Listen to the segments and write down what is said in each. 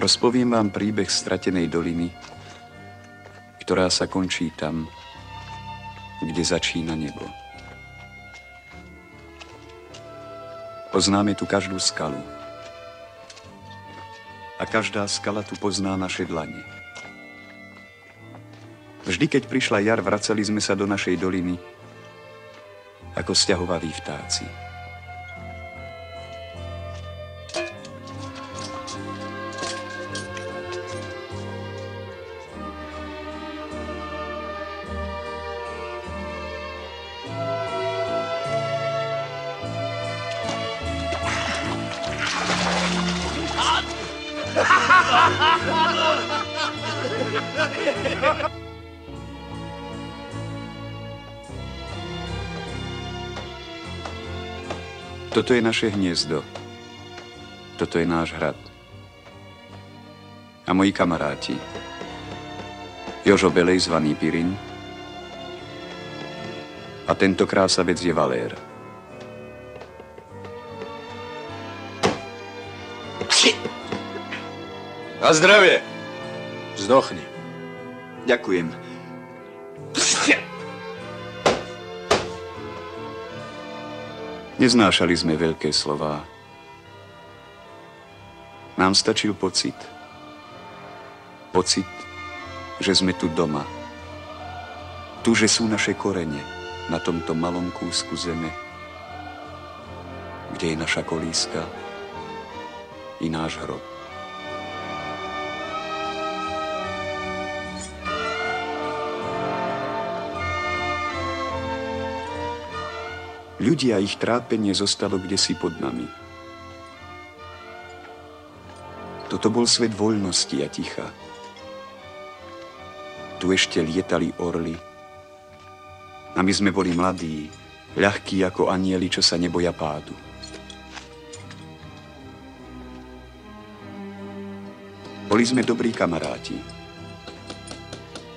Rozpoviem vám príbeh stratenej doliny, ktorá sa končí tam, kde začína nebo. Poznáme tu každú skalu. A každá skala tu pozná naše dlane. Vždy, keď prišla jar, vracali sme sa do našej doliny ako sťahovaví vtáci. Toto je naše hniezdo. Toto je náš hrad. A moji kamaráti. Jožo Belej, zvaný Pirin. A tento krásavec je Valér. Na zdravie! Zdochni. Ďakujem. Neznášali sme veľké slová. Nám stačil pocit. Pocit, že sme tu doma. Tu, že sú naše korene na tomto malom kúsku zeme, kde je naša kolíska i náš hrob. Ľudia a ich trápenie zostalo kdesi pod nami. Toto bol svet voľnosti a ticha. Tu ešte lietali orly. A my sme boli mladí, ľahkí ako anjeli, čo sa neboja pádu. Boli sme dobrí kamaráti.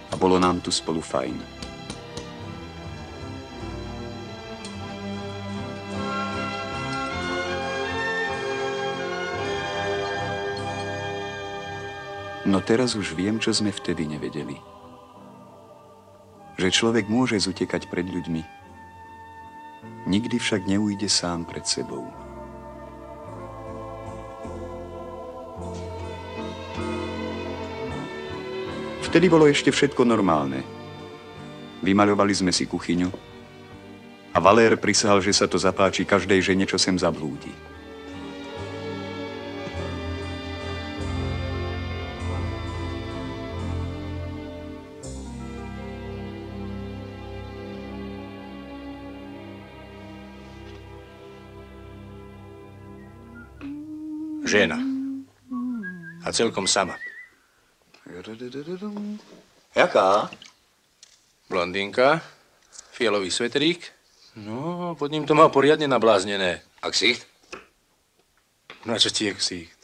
A bolo nám tu spolu fajn. No teraz už viem, čo sme vtedy nevedeli. Že človek môže zutekať pred ľuďmi. Nikdy však neujde sám pred sebou. Vtedy bolo ešte všetko normálne. Vymaľovali sme si kuchyňu a Valér prisahal, že sa to zapáči každej žene, čo sem zablúdi. Žena. A celkom sama. Jaká? Blondínka, fialový svetrík. No, pod ním to má poriadne nabláznené. A ksicht? Na čo ti je ksicht?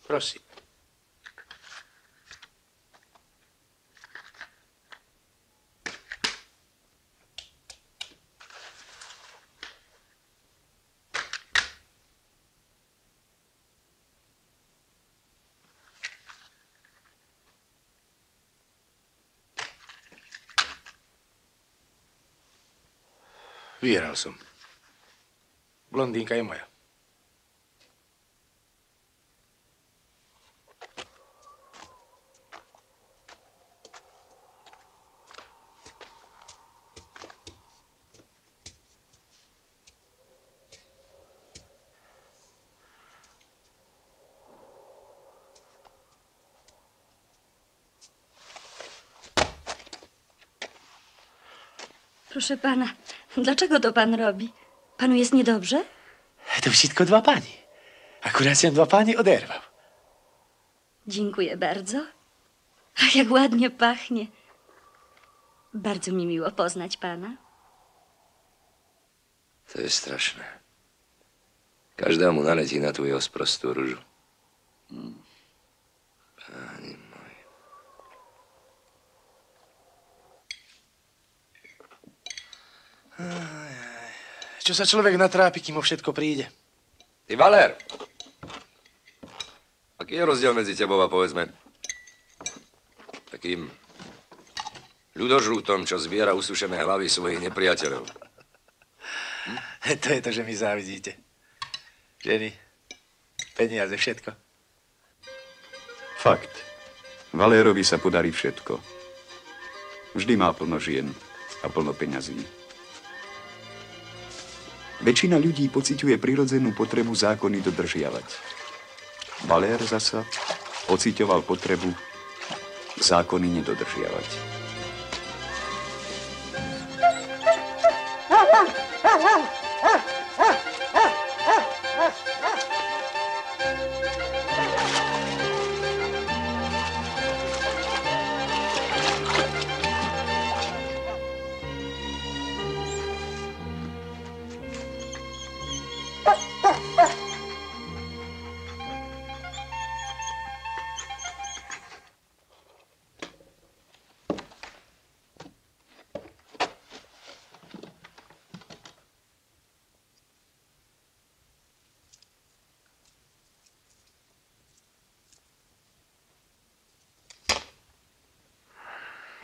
Prosím. Vyhral som. Blondínka je moja. Proszę pana, dlaczego to pan robi? Panu jest niedobrze? To wszystko dla pani. Akurat się dla pani oderwał. Dziękuję bardzo. Ach, jak ładnie pachnie. Bardzo mi miło poznać pana. To jest straszne. Každému naletí na tú jeho sprostú ružu. Páni moji. Čo sa človek natrápi, kým o všetko príde? Ty, Valér! Aký je rozdiel medzi tebou a povedzme takým ľudožrútom, čo zbiera usušené hlavy svojich nepriateľov? To je to, že mi závidíte. Ženy, peniaze, všetko. Fakt. Valérovi sa podarí všetko. Vždy má plno žien a plno peňazí. Väčšina ľudí pociťuje prirodzenú potrebu zákony dodržiavať. Valér zasa pociťoval potrebu zákony nedodržiavať.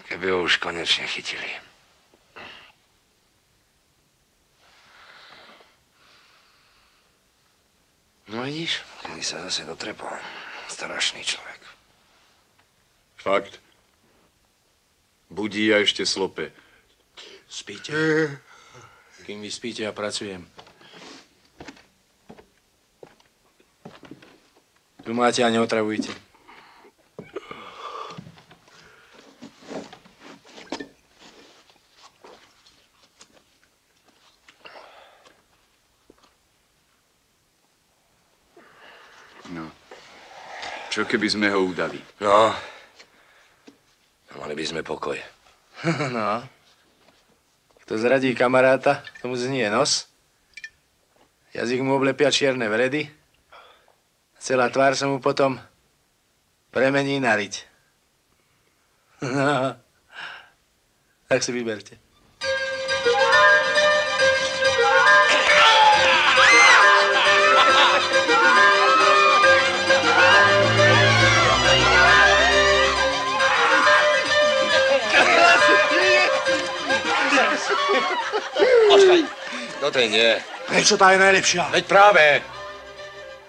Keby ho už konečne chytili. No vidíš, kedy sa zase dotrepol. Strašný človek. Fakt. Budí a ešte slope. Spíte? Kým vy spíte, ja pracujem. Tu máte a neotravujte. No. Čo keby sme ho udali? No. Mali by sme pokoj. No. Kto zradí kamaráta, tomu znie nos. Jazyk mu oblepia čierne vredy. Celá tvár sa mu potom premení na riť. No. Tak si vyberte. Počkaj, do tej nie. Prečo tá je najlepšia? Veď práve.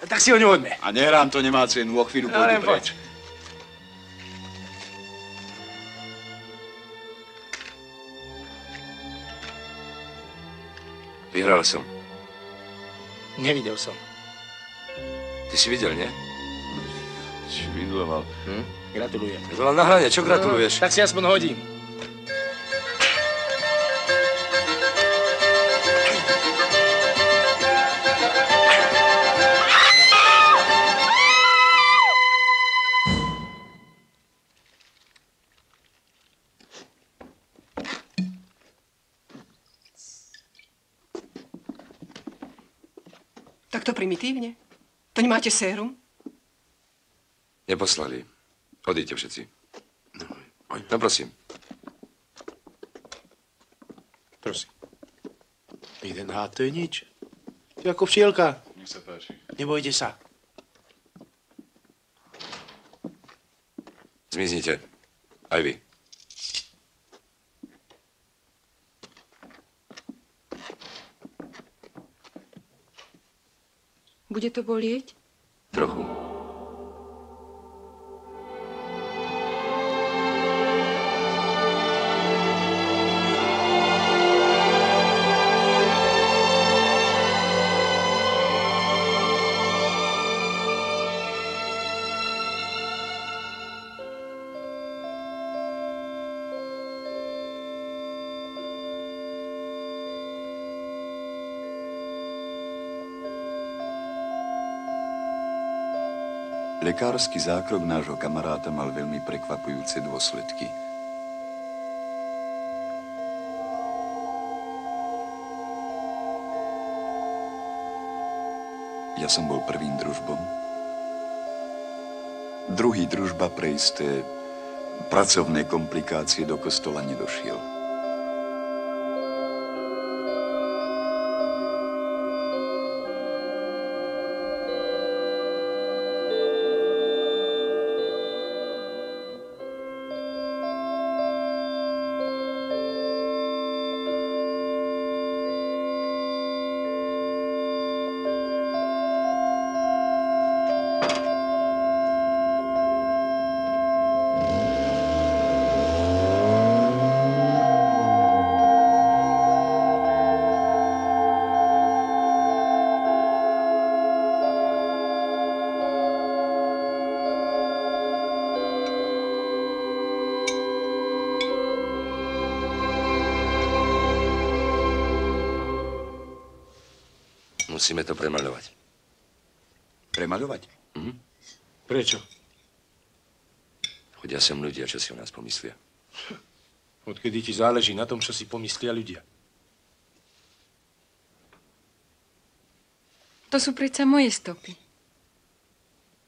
Tak si ho nehoďme. A nehrám, to nemá cenu, o chvíľu No, len pôjdu preč. poď. Vyhral som. Nevidel som. Ty si videl, nie? Švindloval. Gratulujem. Bola na hrane, čo gratuluješ? Tak si aspoň hodím. Takto primitívne? To nemáte sérum? Neposlali. Odíďte všetci. No prosím. Prosím. Jeden hád, to je nič. To je ako včielka. Nech sa páči. Nebojte sa. Zmiznite. Aj vy. Bude to bolieť? Trochu. Lekársky zákrok nášho kamaráta mal veľmi prekvapujúce dôsledky. Ja som bol prvým družbom. Druhý družba pre isté pracovné komplikácie do kostola nedošiel. Musíme to premaľovať. Premaľovať? Prečo? Chodia sem ľudia, čo si o nás pomyslia. Odkedy ti záleží na tom, čo si pomyslia ľudia? To sú predsa moje stopy.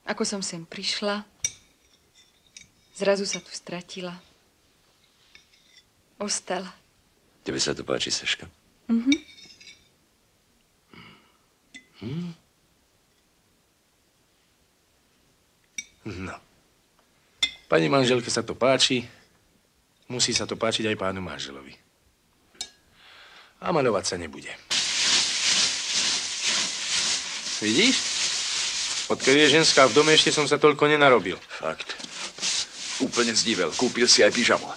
Ako som sem prišla, zrazu sa tu stratila. Ostala. Tebe sa to páči, Seška? No. Pani manželke sa to páči, musí sa to páčiť aj pánu manželovi. A maľovať sa nebude. Vidíš? Odkedy je ženská v dome, ešte som sa toľko nenarobil. Fakt. Úplne zdivel. Kúpil si aj pyžamo.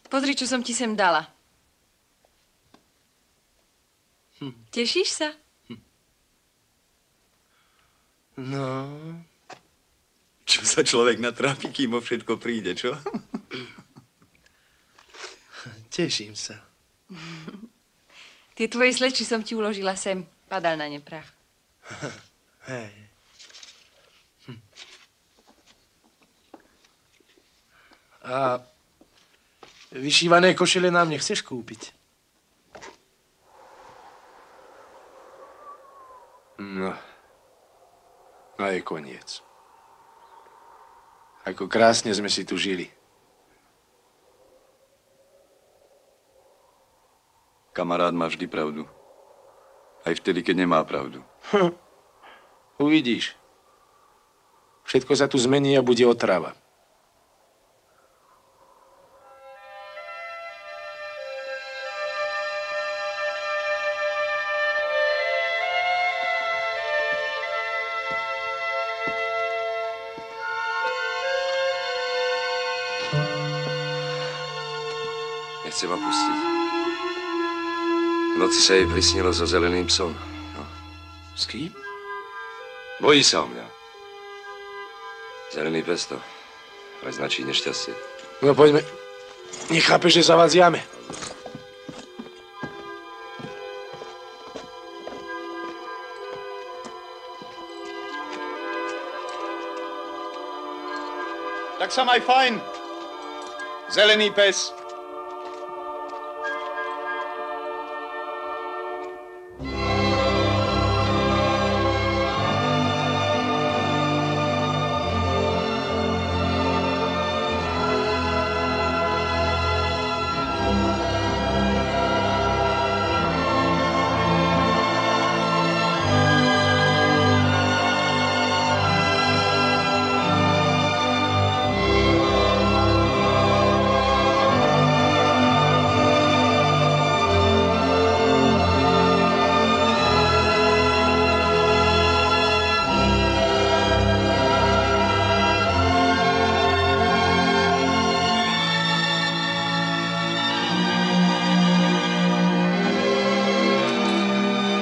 Pozri, čo som ti sem dala. Tešíš sa? No. Čo sa človek natrápi, kým o všetko príde, čo? Teším sa. Tie tvoje sleči som ti uložila sem. Padal na ne prach. Hej. A vyšívané košele nám nechceš kúpiť? No. A je koniec. Ako krásne sme si tu žili. Kamarát má vždy pravdu. Aj vtedy, keď nemá pravdu. Uvidíš. Všetko sa tu zmení a bude otrava. Nechce ma pustiť. V noci sa jej prisnilo so zeleným psom. No. S kým? Bojí sa o mňa. Zelený pes to aj značí nešťastie. No poďme. Nechápeš, že zavadziame. Tak sa maj fajn. Zelený pes.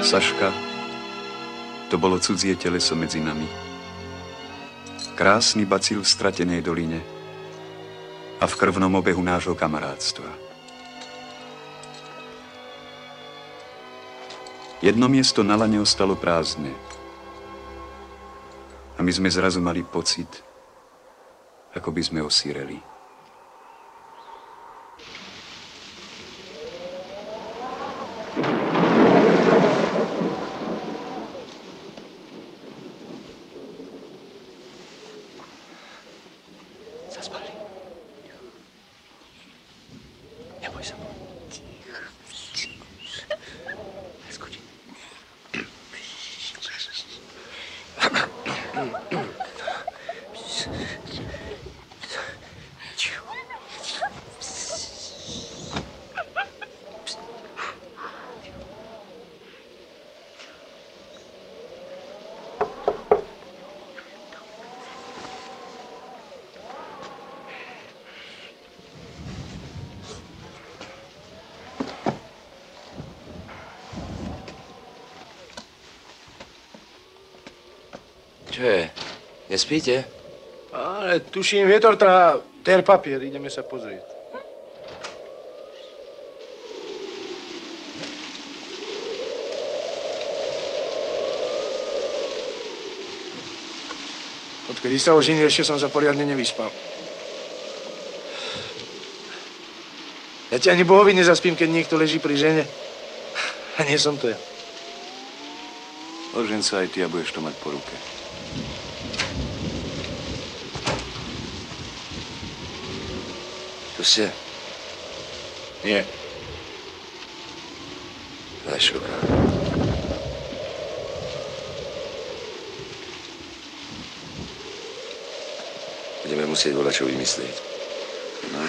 Saška, to bolo cudzie teleso medzi nami. Krásny bacil v stratenej doline a v krvnom obehu nášho kamarátstva. Jedno miesto na lane ostalo prázdne. A my sme zrazu mali pocit, ako by sme osíreli. Čo je? Nespíte? Ale tuším, vietor trhá ter papier. Ideme sa pozrieť. Odkedy sa oženil, ešte som sa poriadne nevyspal. Ja ti ani Bohovi nezaspím, keď niekto leží pri žene. A nie som to ja. Ožen sa aj ty a budeš to mať po ruke. Tu ste? Nie. Daj šuka. Budeme musieť voľačo vymyslieť. No.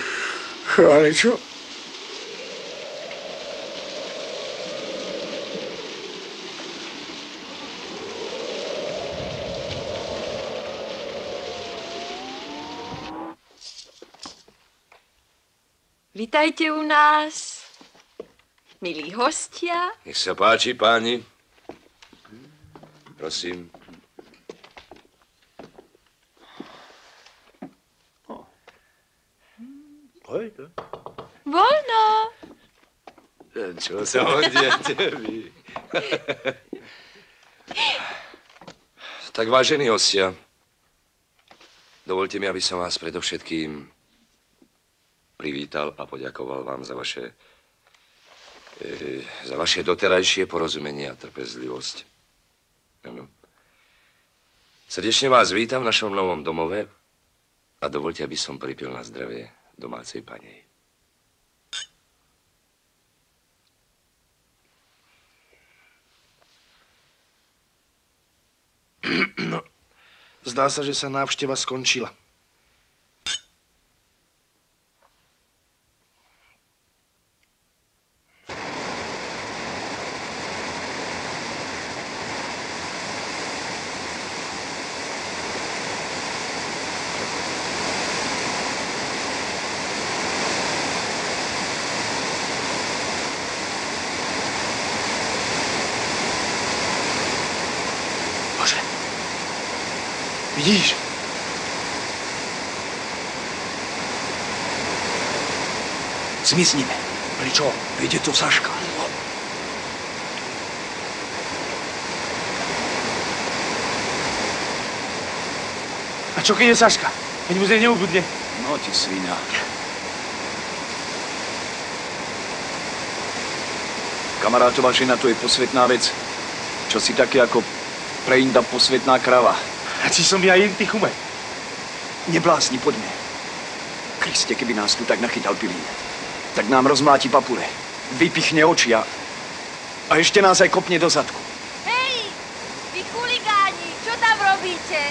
Ale čo? Vitajte u nás, milí hostia. Nech sa páči, páni. Prosím. Voľno. Čo sa hodíte vy? Tak vážení hostia, dovolte mi, aby som vás predovšetkým privítal a poďakoval vám za vaše doterajšie porozumenie a trpezlivosť. Ano. Srdečne vás vítam v našom novom domove a dovolte, aby som pripil na zdravie domácej panej. No, zdá sa, že sa návšteva skončila. Vidíš? Zmiznime. Prečo? Ide to Saška. A čo keď je Saška? Veď mu z nej neubudne. No ti svinia. Kamarátová žena, to je posvetná vec. Čo si taký ako pre Inda posvetná krava. A či som ja jen ty chume? Neblázni, poďme. Kriste, keby nás tu tak nachytal pilín, tak nám rozmláti papule, vypichne oči a ešte nás aj kopne do zadku. Hej, vy chuligáni, čo tam robíte?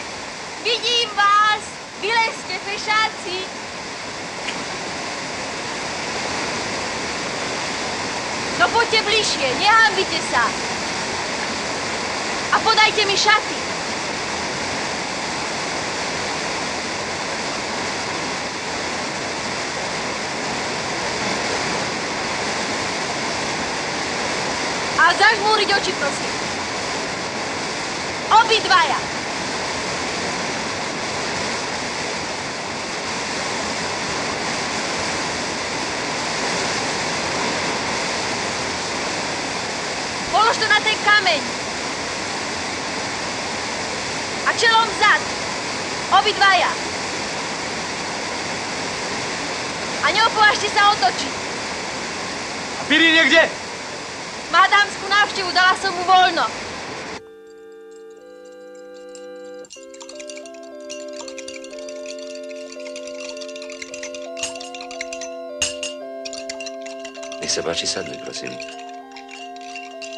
Vidím vás, vylezte, fešáci. No poďte bližšie, nehanbite sa. A podajte mi šaty. A zažmúriť oči, prosím. Obidvaja. Polož to na ten kameň. A čelom vzad. Obidvaja. A neopovážte sa otočiť. A Piri niekde? Má dámsku návštevu, dala som mu voľno. Nech sa páči, sadli, prosím.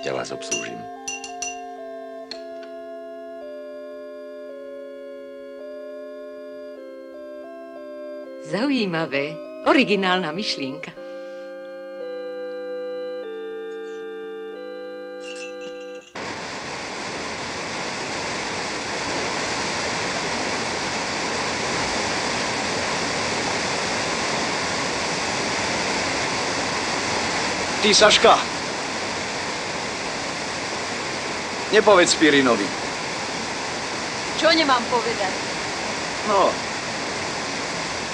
Ja vás obslúžim. Zaujímavé. Originálna myšlienka. Ty, Saška, nepovedz Pirinovi. Čo nemám povedať? No,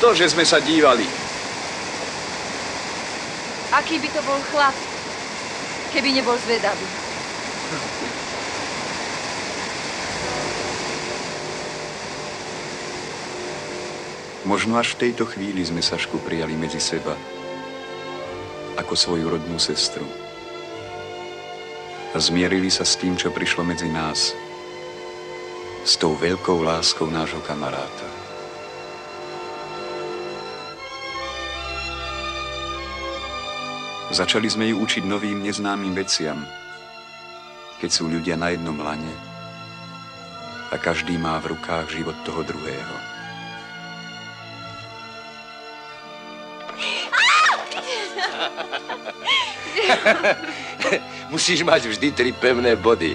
to, že sme sa dívali. Aký by to bol chlap, keby nebol zvedavý? Možno až v tejto chvíli sme Sašku prijali medzi seba ako svoju rodnú sestru. A zmierili sa s tým, čo prišlo medzi nás. S tou veľkou láskou nášho kamaráta. Začali sme ju učiť novým neznámym veciam, keď sú ľudia na jednom lane a každý má v rukách život toho druhého. Musíš mať vždy 3 pevné body.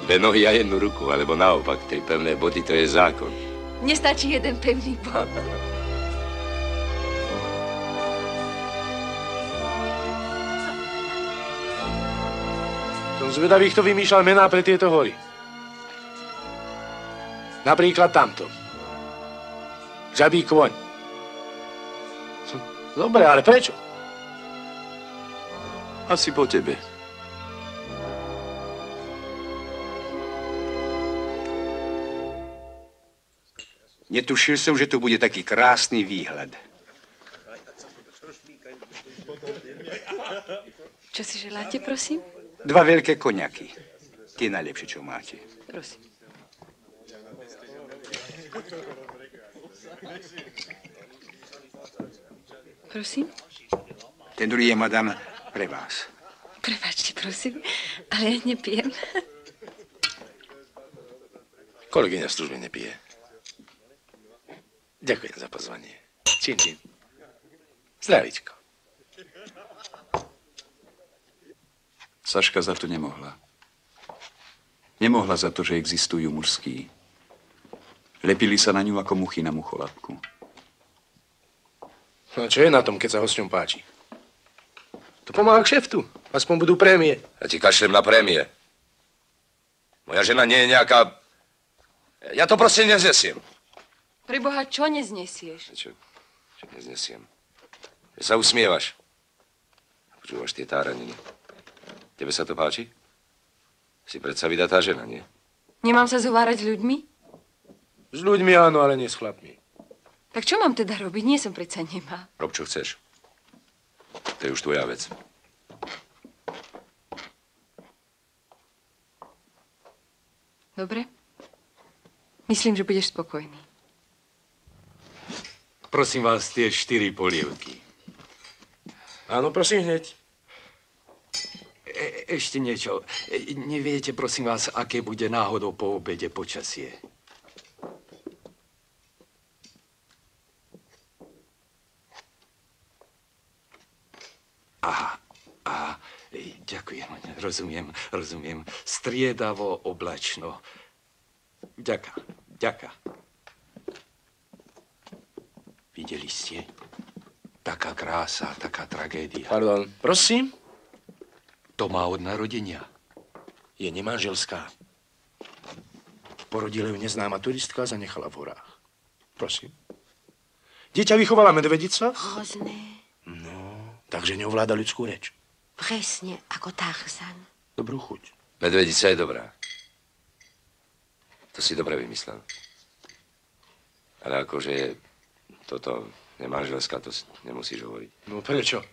2 nohy a 1 ruku, alebo naopak, 3 pevné body, to je zákon. Nestačí jeden pevný bod. Som zvedavý, kto vymýšľal mená pre tieto hory. Napríklad tamto. Žabí kvoň. Dobre, ale prečo? Asi po tebe. Netušil som, že tu bude taký krásny výhľad. Čo si želáte, prosím? 2 veľké koniaky. Tie najlepšie, čo máte. Prosím. Prosím? Ten druhý je, madam, pre vás. Prepáčte, prosím, ale ja nepijem. Kolegyňa v službe nepije. Ďakujem za pozvanie. Čin, čin. Zdravíčko. Saška za to nemohla. Nemohla za to, že existujú mužskí. Lepili sa na ňu ako muchy na mucholatku. No čo je na tom, keď sa hosťom páči? To pomáha k šeftu. Aspoň budú prémie. Ja ti kašlem na prémie. Moja žena nie je nejaká... Ja to proste neznesiem. Preboha, čo neznesieš? Čo neznesiem? Že sa usmievaš. Počúvaš tie táraniny. Tebe sa to páči? Si predsa vydatá žena, nie? Nemám sa zhovárať s ľuďmi? S ľuďmi áno, ale nie s chlapmi. Tak čo mám teda robiť? Nie som predsa nemá. Rob, čo chceš. To je už tvoja vec. Dobre? Myslím, že budeš spokojný. Prosím vás, tie 4 polievky. Áno, prosím hneď. Ešte niečo. Neviete, prosím vás, aké bude náhodou po obede počasie? Ďakujem, rozumiem. Striedavo, oblačno. Ďaká. Videli ste? Taká krása, taká tragédia. Pardon. Prosím? To má od narodenia. Je nemanželská. Porodila ju neznáma turistka a zanechala v horách. Prosím. Dieťa vychovala medvedica? Hrozné. No, takže neovláda ľudskú reč. Presne ako Tarzan. Dobrú chuť. Medvedica je dobrá. To si dobre vymyslel. Ale akože toto nemanželská, to nemusíš hovoriť. No prečo?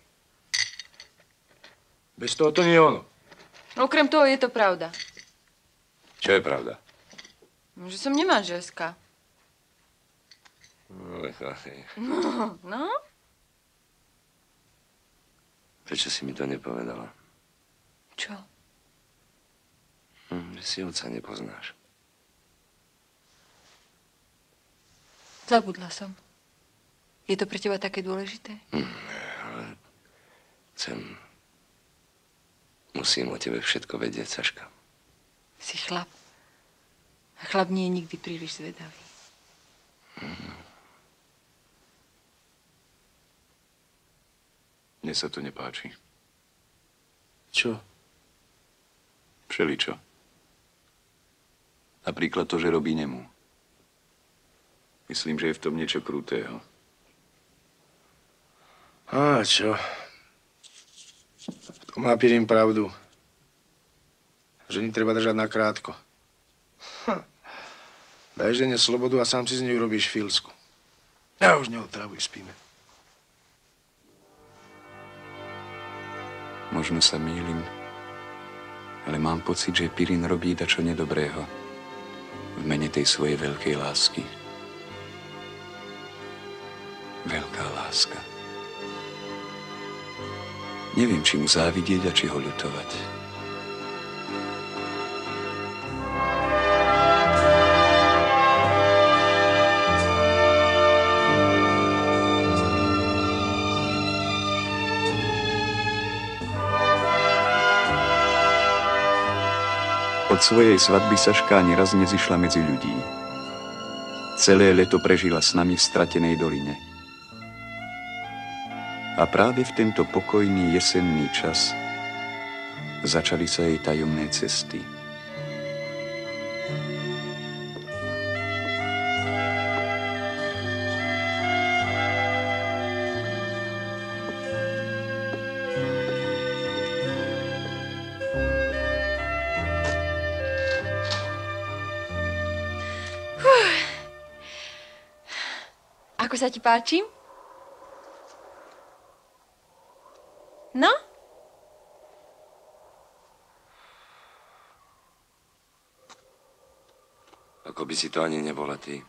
Bez toho to nie je ono. Okrem toho je to pravda. Čo je pravda? Že som nemanželská. No? Prečo si mi to nepovedala? Čo? Že si otca nepoznáš. Zabudla som. Je to pre teba také dôležité? Ale musím o tebe všetko vedieť, Saška. Si chlap. A chlap nie je nikdy príliš zvedavý. Mne sa to nepáči. Čo? Všeličo. Napríklad to, že robí nemu. Myslím, že je v tom niečo krutého. A čo? To má Pirín pravdu. Ženy treba držať nakrátko. Daj žene slobodu a sám si z nej urobíš filsku. Ja už neotravuj, spíme. Možno sa mýlim, ale mám pocit, že Pirín robí dačo nedobrého v mene tej svojej veľkej lásky. Veľká láska. Neviem, či mu závidieť a či ho ľutovať. Od svojej svadby Saška ani raz nezišla medzi ľudí. Celé leto prežila s nami v stratenej doline. A práve v tento pokojný jesenný čas začali sa jej tajomné cesty. Ako sa ti páči? No? Ako by si to ani nebola ty.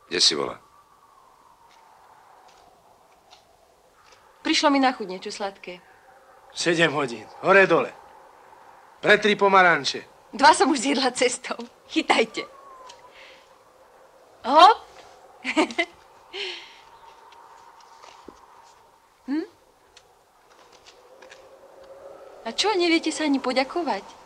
Kde si bola? Prišlo mi na chuť niečo sladké. 7 hodín. Hore dole. Pre 3 pomaranče. 2 som už zjedla cestou. Chytajte. Hop. A čo, neviete sa ani poďakovať?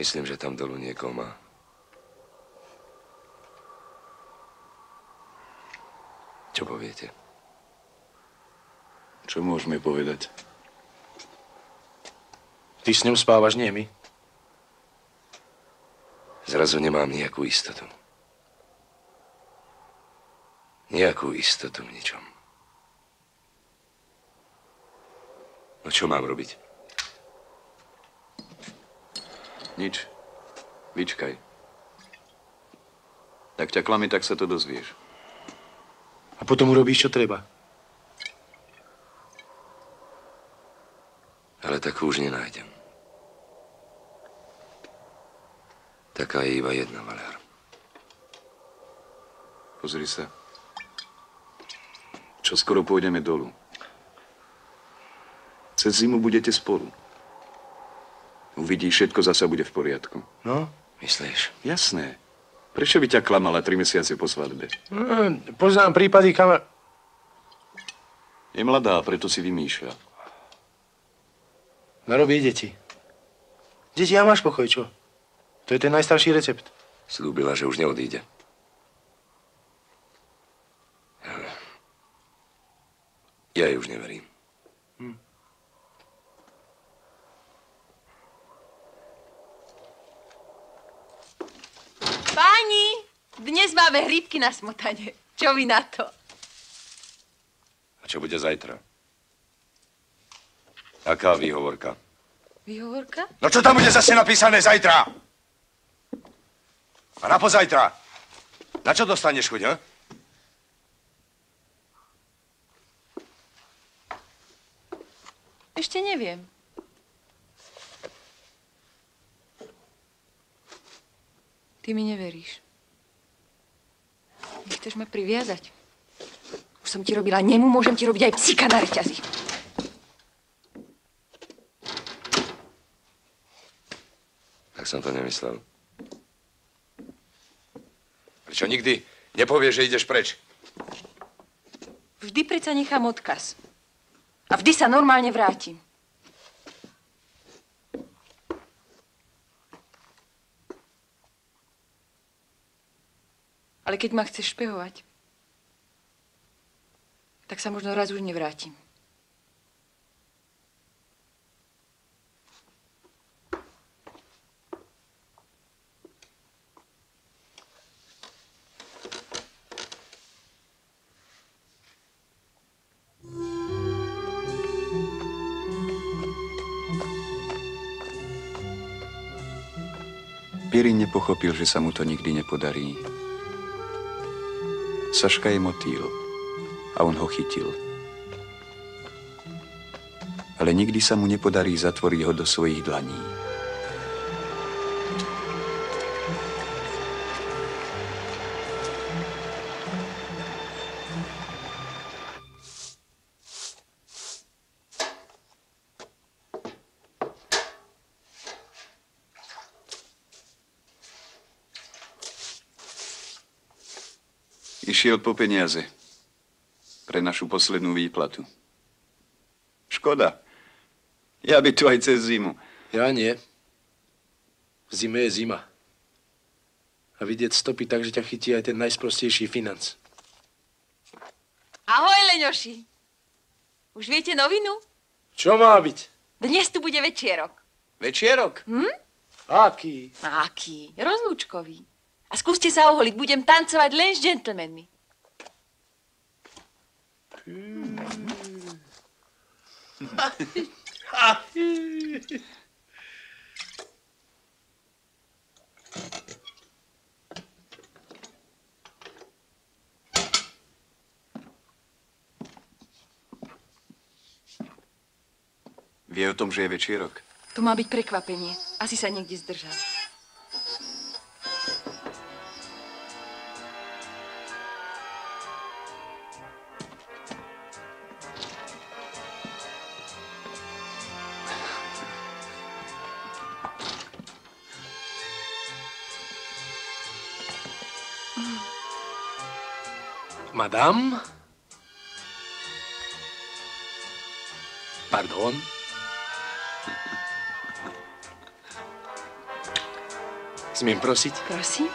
Myslím, že tam dolu niekoho má. Čo poviete? Čo môžeme povedať? Ty s ňou spávaš, nie my. Zrazu nemám nejakú istotu. Nejakú istotu v ničom. No čo mám robiť? Nič. Vyčkaj. Tak ťa klame, tak sa to dozvieš. A potom urobíš, čo treba. Ale takú už nenájdem. Taká je iba jedna, Valér. Pozri sa. Čo skoro pôjdeme dolu. Cez zimu budete spolu. Uvidíš, všetko zasa bude v poriadku. No, Myslíš? Jasné. Prečo by ťa klamala 3 mesiace po svadbe? Poznám prípady Je mladá, preto si vymýšľa. narobí deti. Deti, a máš pokoj, čo? To je ten najstarší recept. Slúbila, že už neodíde. Ja jej už neverím. Páni, dnes máme hríbky na smotane. Čo vy na to? A čo bude zajtra? Aká výhovorka? Výhovorka? No čo tam bude zase napísané zajtra? A na pozajtra? Na čo dostaneš chuť, ha? Ešte neviem. Ty mi neveríš. Chceš ma priviazať? Už som ti robila nemu, môžem ti robiť aj psíka na reťazi. Tak som to nemyslel. Prečo nikdy nepovieš, že ideš preč? Vždy predsa nechám odkaz. A vždy sa normálne vrátim. Ale keď ma chceš špehovať, tak sa možno raz už nevrátim. Pirin nepochopil, že sa mu to nikdy nepodarí. Saška je motýl a on ho chytil. Ale nikdy sa mu nepodarí zatvoriť ho do svojich dlaní. Išiel po peniaze pre našu poslednú výplatu. Škoda. Ja by tu aj cez zimu. Ja nie. V zime je zima. A vidieť stopy tak, že ťa chytí aj ten najsprostejší financ. Ahoj, Leňoši. Už viete novinu? Čo má byť? Dnes tu bude večierok. Večierok? Aký? Aký? Rozlúčkový. A skúste sa oholiť, budem tancovať len s džentlmenmi. Vie o tom, že je večierok? To má byť prekvapenie. Asi sa niekde zdržal. Madame? Pardon? Smiem prosiť? Prosím?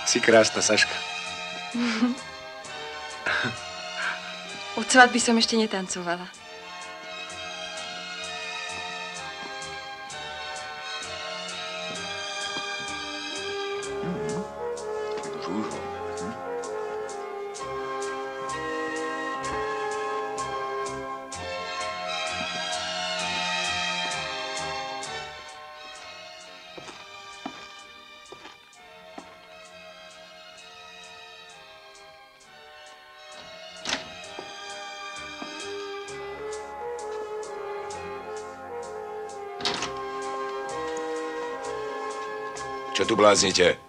Si krásna, Saška. Od svadby som ešte netancovala. Čo tu bláznite?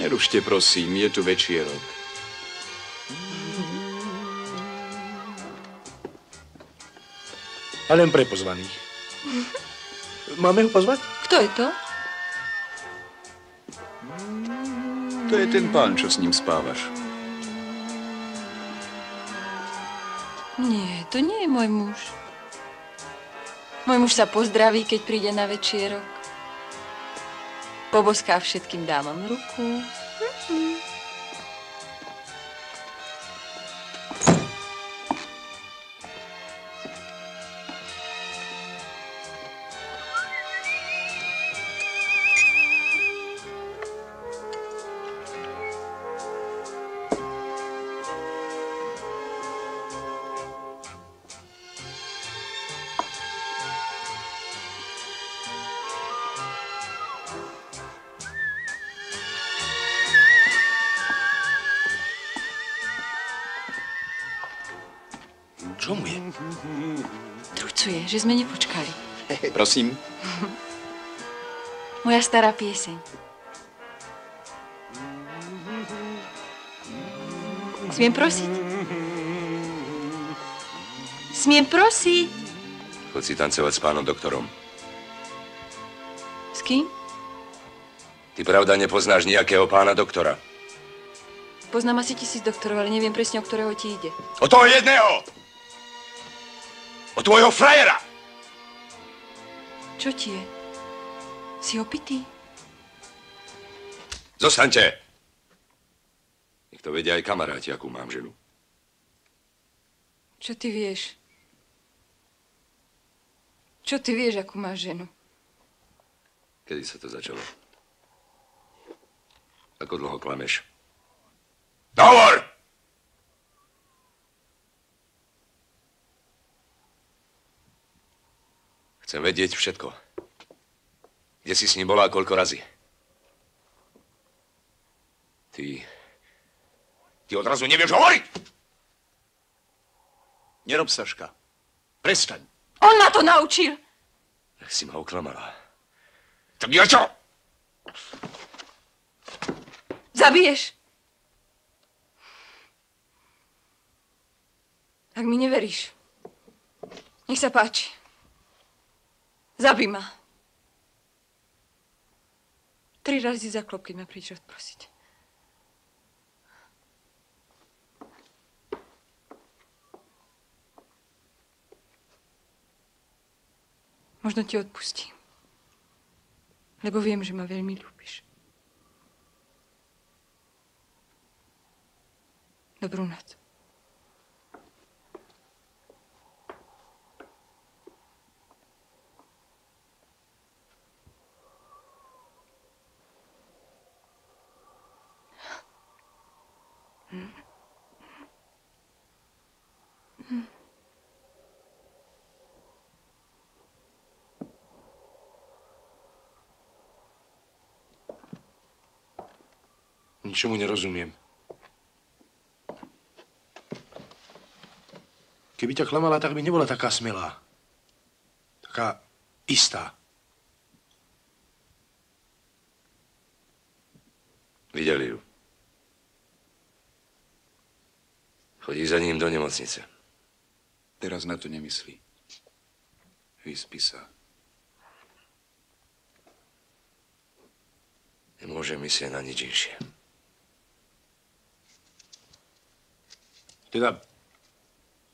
Nerušte, prosím, je tu večierok. A len pre pozvaných. Máme ho pozvať? Kto je to? To je ten pán, čo s ním spávaš. Nie, to nie je môj muž. Môj muž sa pozdraví, keď príde na večierok. Poboská všetkým dámam ruku. Čo mu je? Trucuje, že sme nepočkali. Prosím. Moja stará pieseň. Smiem prosiť? Smiem prosiť? Chod si tancovať s pánom doktorom. S kým? Ty pravda nepoznáš nejakého pána doktora? Poznám asi 1000 doktorov, ale neviem presne, o ktorého ti ide. O toho jedného! O tvojho frajera! Čo ti je? Si opitý? Zostaňte! Nech to vedia aj kamaráti, akú mám ženu. Čo ty vieš? Čo ty vieš, akú máš ženu? Kedy sa to začalo? Ako dlho klameš? Hovor! Chcem vedieť všetko. Kde si s ním bola a koľko razy? Ty odrazu nevieš hovoriť! Nerob, Saška. Prestaň. On ma to naučil! Tak si ma oklamala. Tak ja čo? Zabiješ! Ak mi neveríš, nech sa páči. Zabij ma. 3 razy zaklop, keď ma prídeš odprosiť. Možno ti odpustím. Lebo viem, že ma veľmi ľúbiš. Dobrú noc. Ničomu nerozumiem. Keby ťa klamala, tak by nebola taká smelá. Taká istá. Videli ju. Chodí za ním do nemocnice. Teraz na to nemyslí. Vyspí sa. Nemôže myslieť na nič inšie. Teda,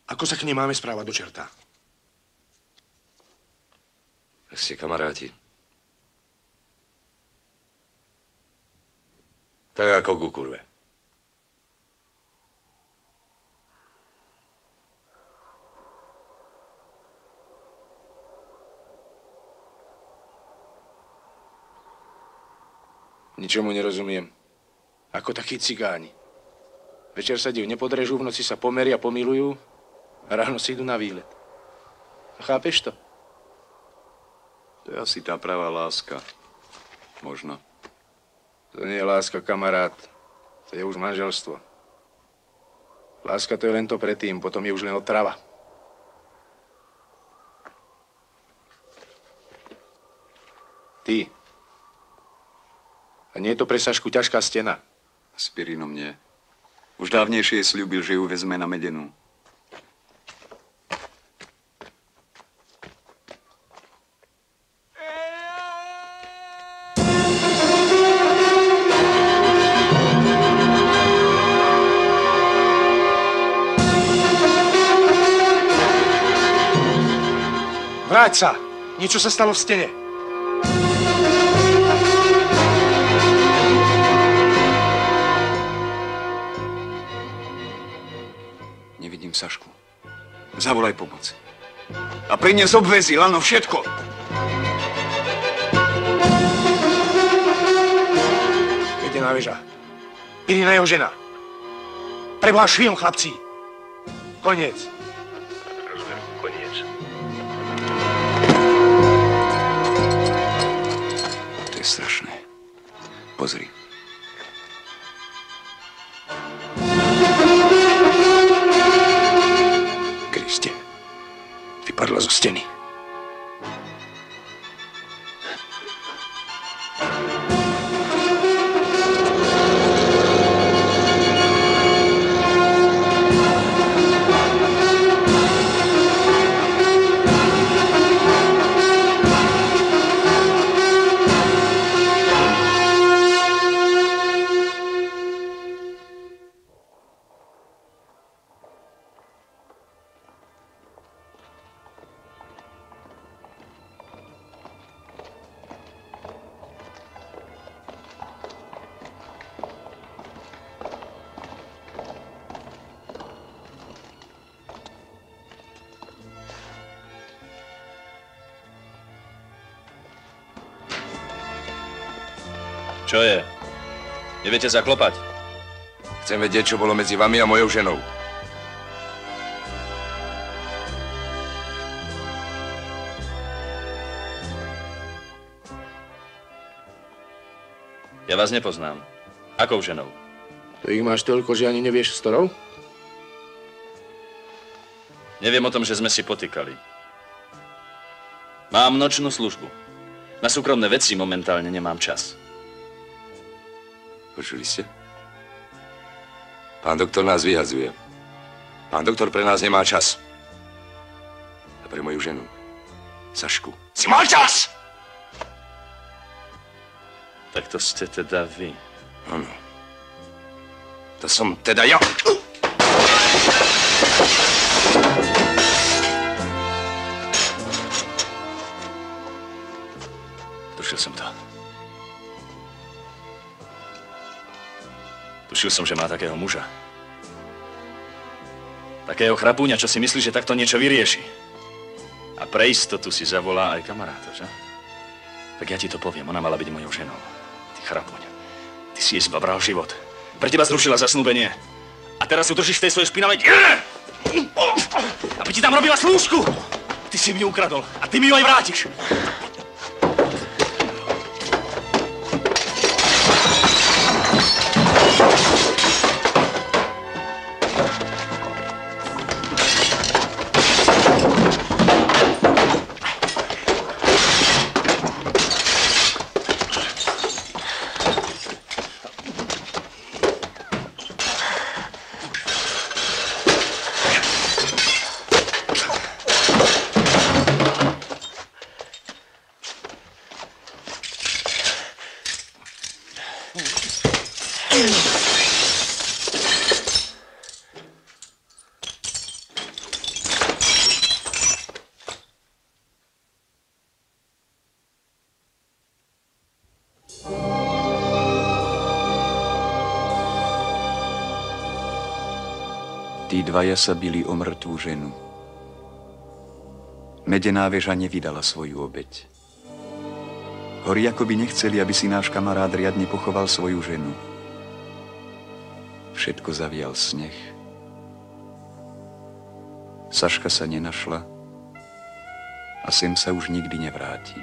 ako sa k nej máme správať do čerta? Ak ste kamaráti. Tak ako ku kurve. Ničomu nerozumiem. Ako takí cigáni. Večer sa div nepodrežú, v noci sa pomeria, pomilujú a ráno si idú na výlet. Chápeš to? To je asi tá pravá láska. Možno. To nie je láska, kamarát. To je už manželstvo. Láska to je len to predtým, potom je už len otrava. Ty. A nie je to pre Sašku ťažká stena? S Pirinom nie. Už dávnejšie sľúbil, že ju vezme na Medenú. Vráť sa! Niečo sa stalo v stene. Nevidím Sašku. Zavolaj pomoc. A prinies obvezy, lano, všetko. Medená väža. Pirina jeho žena. Preboha, švihom, chlapci. Koniec. Rozumiem, koniec. To je strašné. Pozri. Kriste, vypadla zo steny. Čo je? Neviete zaklopať? Chcem vedieť, čo bolo medzi vami a mojou ženou. Ja vás nepoznám. Akou ženou? To ich máš toľko, že ani nevieš, s ktorou? Neviem o tom, že sme si potýkali. Mám nočnú službu. Na súkromné veci momentálne nemám čas. Počuli ste? Pán doktor nás vyhadzuje. Pán doktor pre nás nemá čas. A pre moju ženu, Sašku, si mal čas! Tak to ste teda vy. Áno. To som teda ja. Tušil som to. Tušil som, že má takého muža. Takého chrapúňa, čo si myslí, že takto niečo vyrieši. A pre istotu si zavolá aj kamaráta, že? Tak ja ti to poviem, ona mala byť mojou ženou. Ty chrapúň, ty si jej zbabral život. Pre teba zrušila zasnúbenie. A teraz ju držíš v tej svojej špinavej... Aby ti tam robila slúžku! Ty si mi ju ukradol a ty mi ju aj vrátiš. Tí dvaja sa bili o mŕtvú ženu. Medená väža nevydala svoju obeť. Hori akoby nechceli, aby si náš kamarát riadne pochoval svoju ženu. Všetko zavial sneh. Saška sa nenašla a sem sa už nikdy nevráti.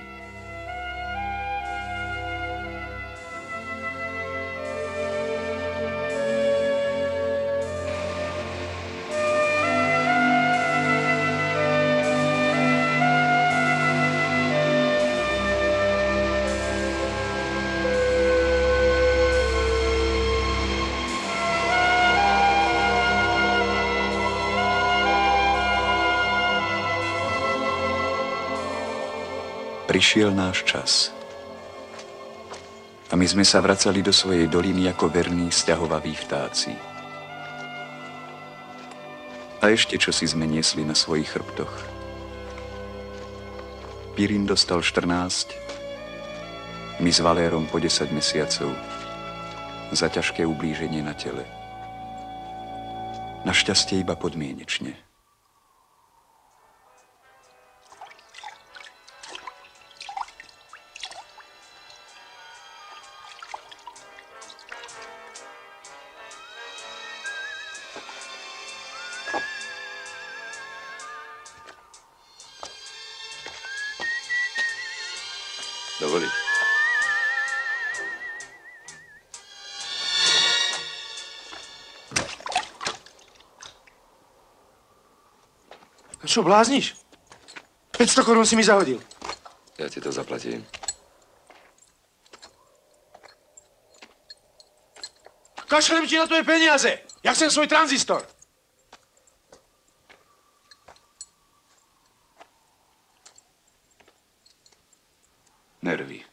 Prišiel náš čas. A my sme sa vracali do svojej doliny ako verní sťahovaví vtáci. A ešte čosi sme niesli na svojich chrbtoch. Pirin dostal 14, my s Valérom po 10 mesiacov za ťažké ublíženie na tele. Našťastie iba podmienečne. Dovoliť. Čo, blázniš? 500 korún si mi zahodil. Ja ti to zaplatím. Kašlem ti na tvoje peniaze. Ja chcem svoj tranzistor. Nervy.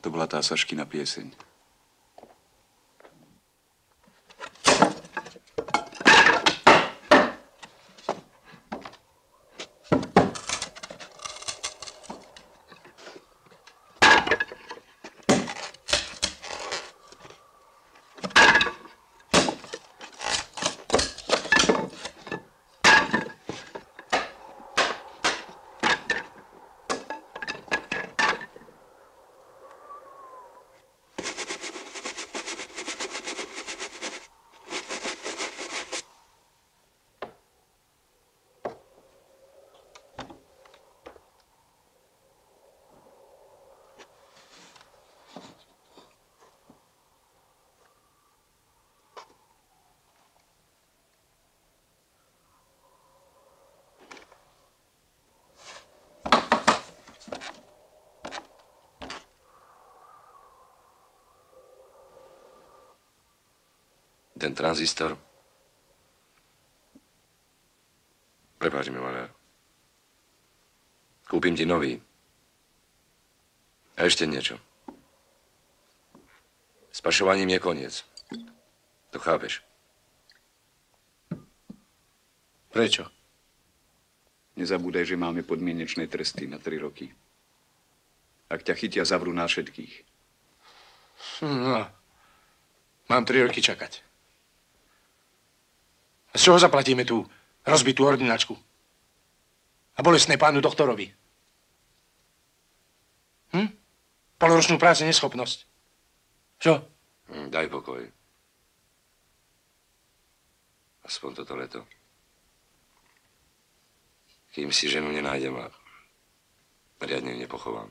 To bola tá Saškina pieseň. Ten tranzistor. Prepáč mi, Valér. Kúpim ti nový. A ešte niečo. S pašovaním je koniec. To chápeš? Prečo? Nezabúdaj, že máme podmienečné tresty na 3 roky. Ak ťa chytia, zavrú nás všetkých. No. Mám 3 roky čakať. A z čoho zaplatíme tú rozbitú ordinačku? A bolestné pánu doktorovi? Poloročnú práce neschopnosť. Čo? Daj pokoj. Aspoň toto leto. Kým si ženu nenájdem a riadne ju nepochovám.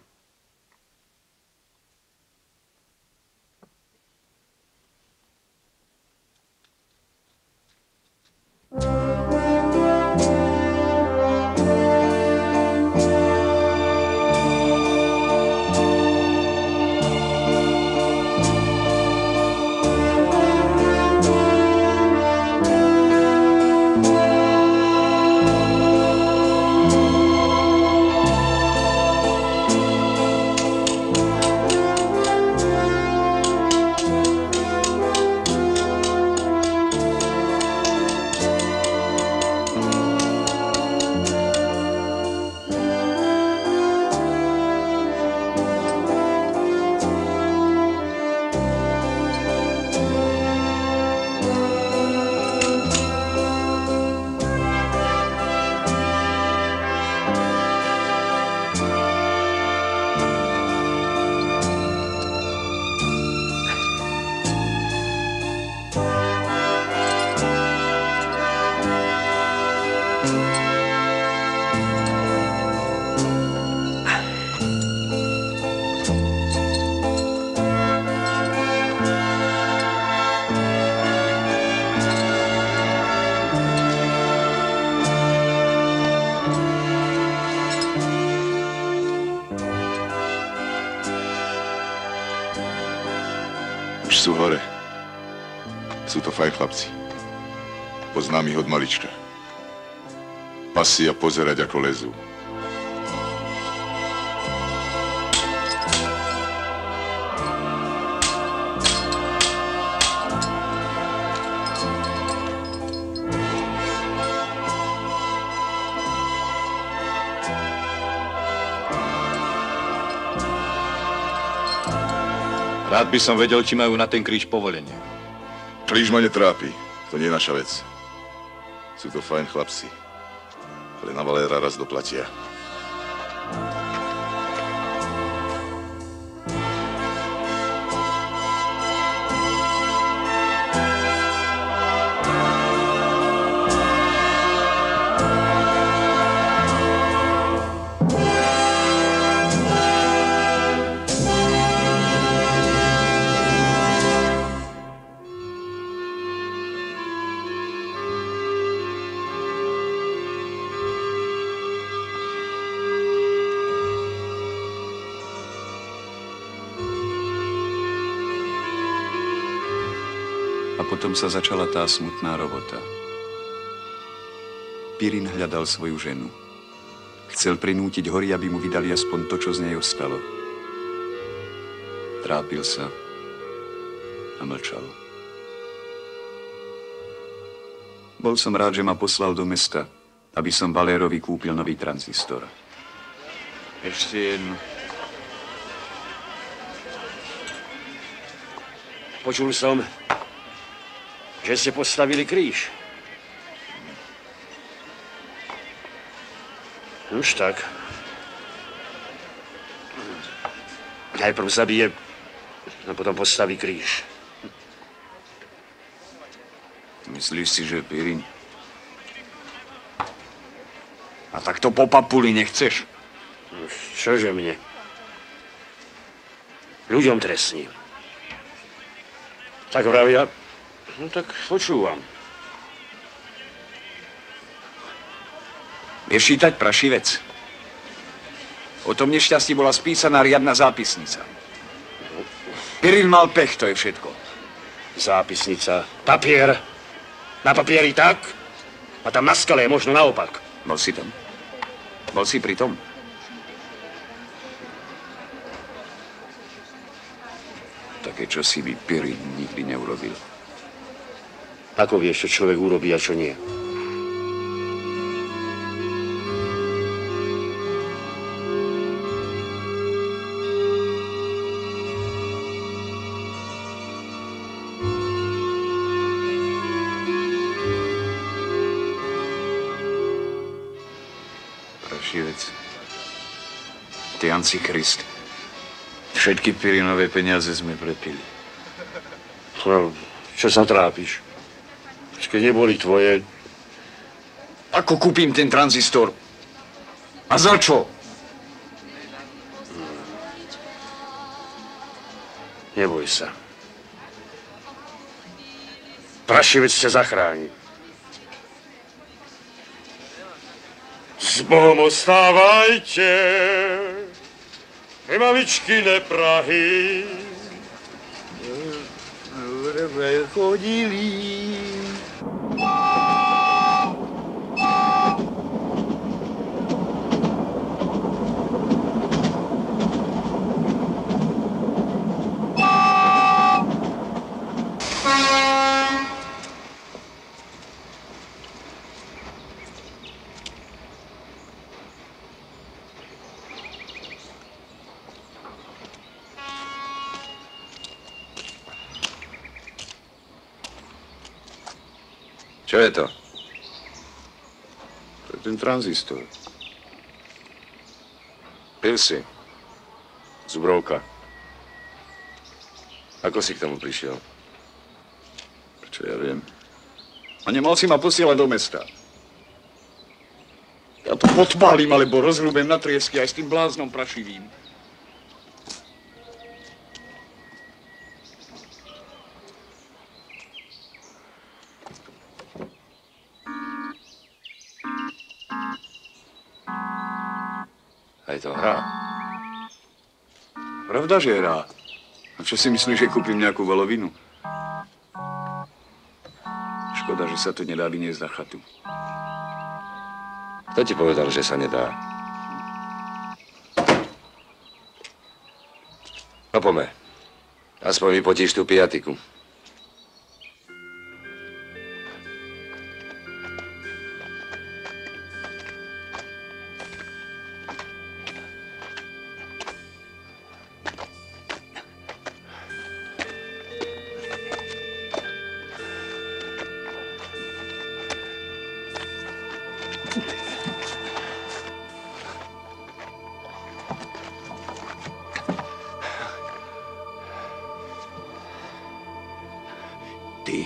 Už sú hore. Sú to fajn chlapci. Poznám ich od malička. Pasia pozerať, ako lezú. Rád by som vedel, či majú na ten kríž povolenie. Kríž ma netrápi. To nie je naša vec. Sú to fajn chlapci. Ale na Valéra raz doplatia. Potom sa začala tá smutná robota. Pirin hľadal svoju ženu. Chcel prinútiť hory, aby mu vydali aspoň to, čo z nej ostalo. Trápil sa a mlčal. Bol som rád, že ma poslal do mesta, aby som Valérovi kúpil nový tranzistor. Ešte jednu. Počul som, že ste postavili kríž. Už tak. Najprv zabije, a potom postaví kríž. Myslíš si, že Pirin? A tak to po papuli nechceš? Čože mne? Ľuďom trestním. Tak vravia, no tak počúvam. Vieš čítať, prašivec? O tom nešťastí bola spísaná riadna zápisnica. Pirin mal pech, to je všetko. Zápisnica. Papier. Na papieri tak, a tam na skale je možno naopak. Bol si tam? Bol si pri tom? Také čosi by Pirin nikdy neurobil. Ako vieš, čo človek urobí a čo nie? Prašivec. Ty Antichrist. Všetky Pirinové peniaze sme prepili. No, čo sa trápiš? Keď neboli tvoje... Ako kúpim ten tranzistor? A za čo? Neboj sa. Prašivec ťa zachráni. S Bohom ostávajte, mamičkine Prahy. Dobre chodili. Čo je to? To je ten tranzistor. Pil si. Zubrovka. Ako si k tomu prišiel? Čo ja viem. A nemal si ma posielať do mesta. Ja to podpálim, alebo rozrúbem na triesky aj s tým bláznom prašivým. Aj to hra. Pravda, že hrá. A čo si myslíš, že kúpim nejakú volovinu? Škoda, že sa to nedá vyniesť na chatu. Kto ti povedal, že sa nedá? No poďme. Aspoň vypotíš tú piatiku. Piri,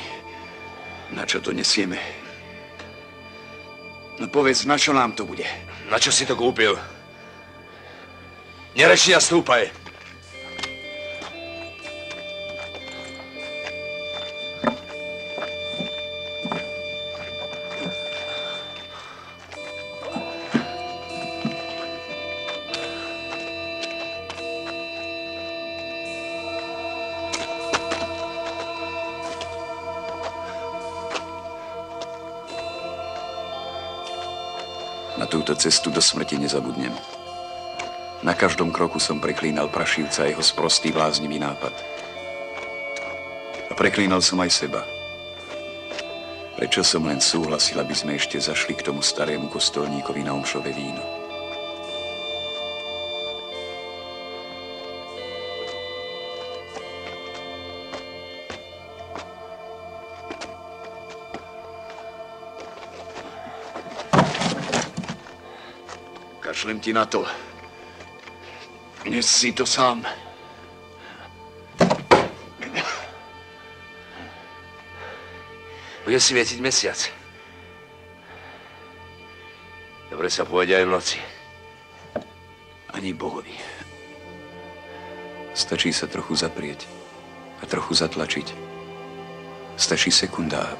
na čo to nesieme? No povedz, na čo nám to bude? Na čo si to kúpil? Nereči a stúpaj. Na túto cestu do smrti nezabudnem. Na každom kroku som preklínal Prašivca a jeho sprostý bláznivý nápad. A preklínal som aj seba. Prečo som len súhlasil, aby sme ešte zašli k tomu starému kostolníkovi na omšové víno? Kašlem ti na to. Dnes si to sám. Bude svietiť mesiac. Dobre sa pôjde aj v noci. Ani bohovi. Stačí sa trochu zaprieť a trochu zatlačiť. Stačí sekunda.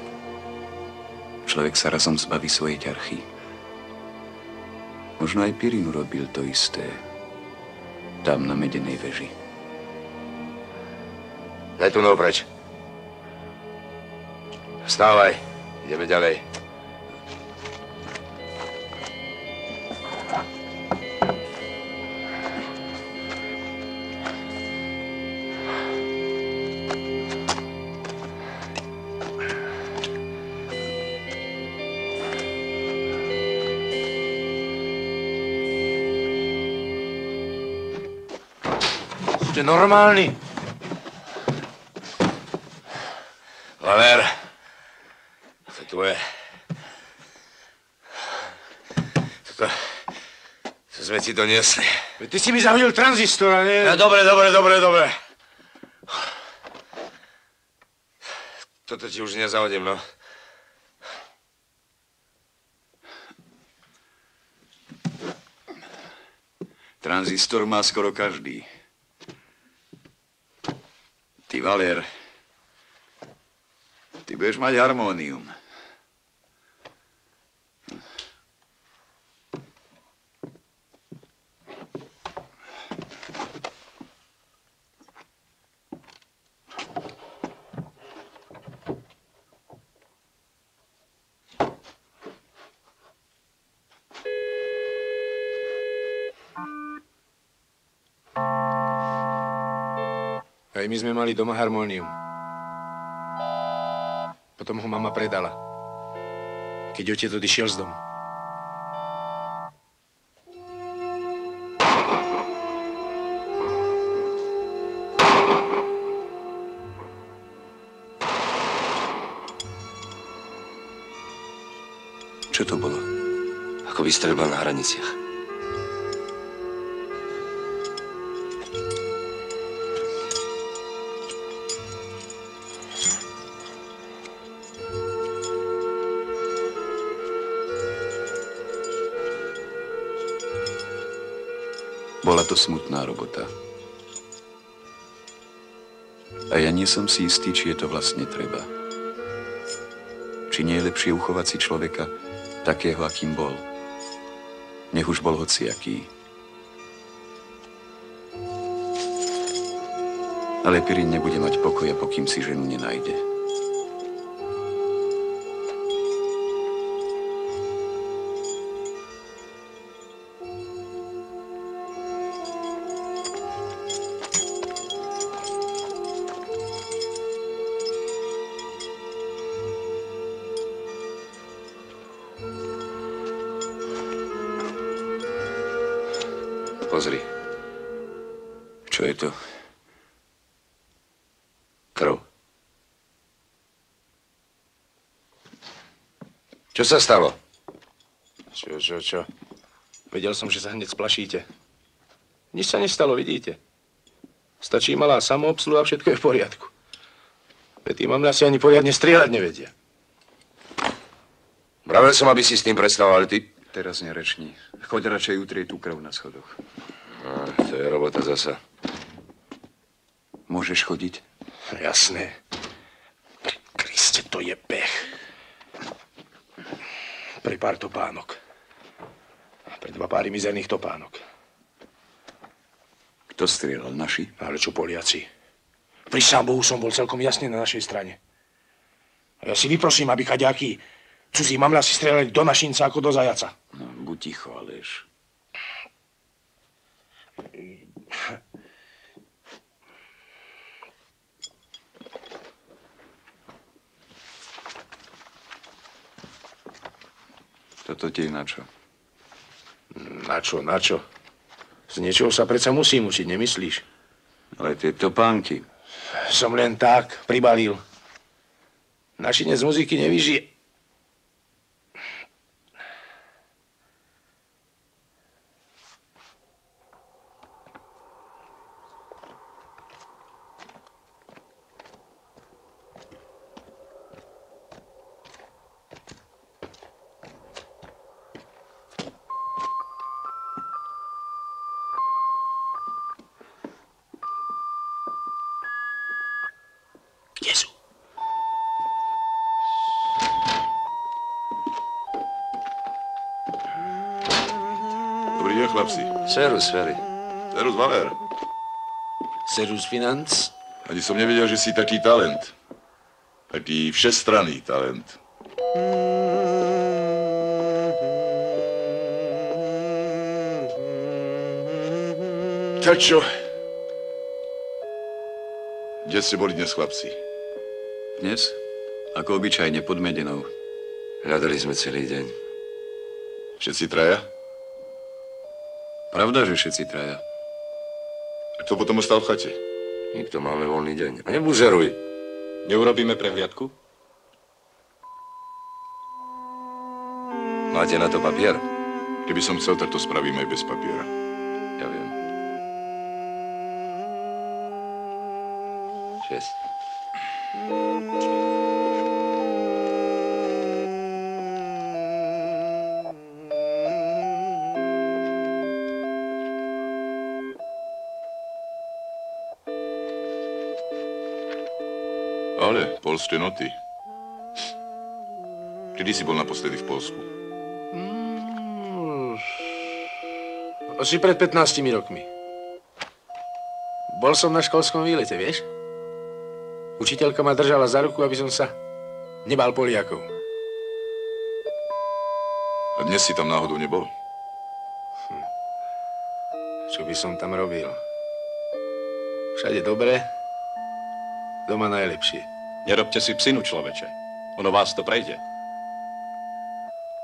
Človek sa razom zbaví svojej ťarchy. Možno aj Pirin urobil to isté. Tam na medenej veži. Daj tu preč. Vstávaj, ideme ďalej. Ste normálni? Valer, to tvoje. To sme ti doniesli. Ty si mi zahodil tranzistor, a nie... Ja, dobre. Toto ti už nezahodím, no. Tranzistor má skoro každý. Ty, Valer, ty budeš mať harmónium. Aj my sme mali doma harmónium. Potom ho mama predala, keď otec odišiel z domu. Čo to bolo? Ako vystrelba na hraniciach. Bola to smutná robota. A ja nie som si istý, či je to vlastne treba. Či nie je lepšie uchovať si človeka takého, akým bol. Nech už bol hociaký. Ale Pirin nebude mať pokoja, pokým si ženu nenájde. Pozri. Čo je to? Krv. Čo sa stalo? Čo? Vedel som, že sa hneď splašíte. Nič sa nestalo, vidíte. Stačí malá samoobsluha a všetko je v poriadku. Tí mamľasi ani poriadne strieľať nevedia. Vravel som, aby si s tým prestal, ale ty... Teraz nereční. Choď radšej utrieť tú krv na schodoch. To je robota zasa. Môžeš chodiť? Jasné. Kriste, to je pech. Pre pár topánok. Pre 2 páry mizerných topánok. Kto strieľal? Naši? Ale čo Poliaci? Prisám Bohu, som bol celkom jasne na našej strane. A ja si vyprosím, aby kaďakí cudzí mamľasi strieľali do našinca ako do zajaca. No, buď ticho, Aleš. Toto ti na čo? Na čo? Z niečoho sa predsa musím učiť, nemyslíš? Ale tie topánky. Som len tak pribalil. Našinec z muziky nevyžije. Dobrý deň, chlapci. Serus, Feri. Serus, Valer. Serus Financ. Ani som nevedel, že si taký talent. Taký všestranný talent. Tak čo? Kde ste boli dnes, chlapci? Dnes? Ako obyčajne, pod Medenou. Hľadali sme celý deň. Všetci traja? Pravda, že všetci traja. A kto potom ostal v chate? Nikto, máme voľný deň. A nebuzeruj. Neurobíme prehliadku? Máte na to papier? Keby som chcel, tak to spravíme aj bez papiera. Ja viem. 6. Ale, polské noty. Kedy si bol naposledy v Polsku? Asi pred 15 rokmi. Bol som na školskom výlete, vieš? Učiteľka ma držala za ruku, aby som sa nebal Poliakov. A dnes si tam náhodou nebol? Čo by som tam robil? Všade dobre, doma najlepšie. Nerobte si psinu, človeče. Ono vás to prejde.